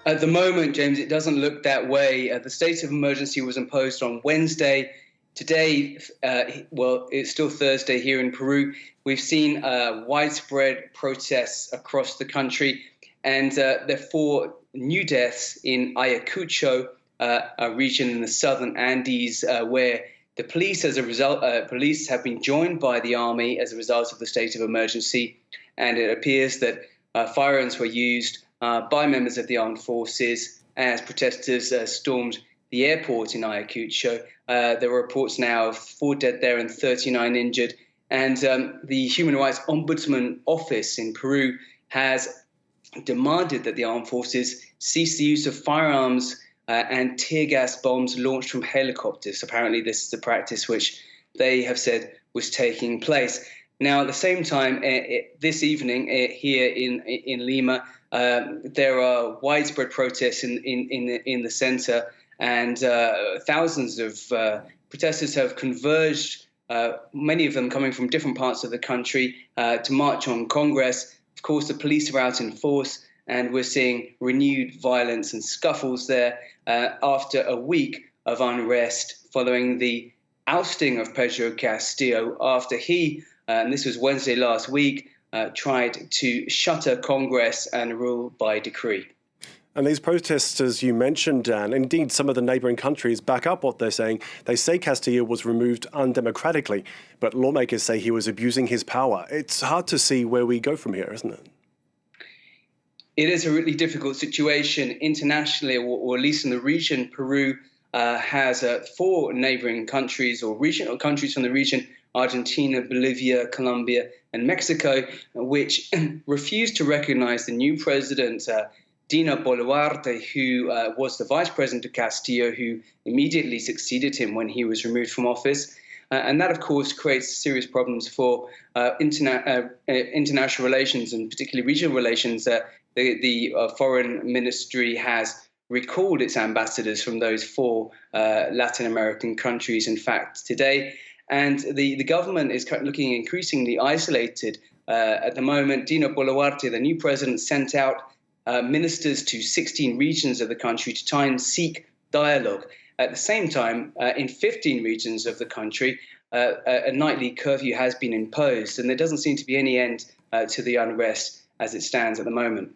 At the moment, James, it doesn't look that way. The state of emergency was imposed on Wednesday. Today, well, it's still Thursday here in Peru. We've seen widespread protests across the country, and there are four new deaths in Ayacucho, a region in the southern Andes, where the police, as a result, police have been joined by the army as a result of the state of emergency, and it appears that firearms were used by members of the armed forces as protesters stormed the airport in Ayacucho. There are reports now of 4 dead there and 39 injured. And the Human Rights Ombudsman Office in Peru has demanded that the armed forces cease the use of firearms and tear gas bombs launched from helicopters. Apparently, this is a practice which they have said was taking place. Now, at the same time, this evening here in Lima, there are widespread protests in the center, and thousands of protesters have converged, many of them coming from different parts of the country, to march on Congress. Of course, the police are out in force, and we're seeing renewed violence and scuffles there after a week of unrest following the ousting of Pedro Castillo after he, and this was Wednesday last week, tried to shutter Congress and rule by decree. And these protests, as you mentioned, Dan, indeed some of the neighbouring countries back up what they're saying. They say Castillo was removed undemocratically, but lawmakers say he was abusing his power. It's hard to see where we go from here, isn't it? It is a really difficult situation internationally, or at least in the region. Peru has 4 neighbouring countries or regional countries from the region: Argentina, Bolivia, Colombia, and Mexico, which refused to recognize the new president, Dina Boluarte, who was the vice president of Castillo, who immediately succeeded him when he was removed from office. And that, of course, creates serious problems for international relations, and particularly regional relations. The foreign ministry has recalled its ambassadors from those 4 Latin American countries, in fact, today. And the government is looking increasingly isolated at the moment. Dina Boluarte, the new president, sent out ministers to 16 regions of the country to try and seek dialogue. At the same time, in 15 regions of the country, a nightly curfew has been imposed, and there doesn't seem to be any end to the unrest as it stands at the moment.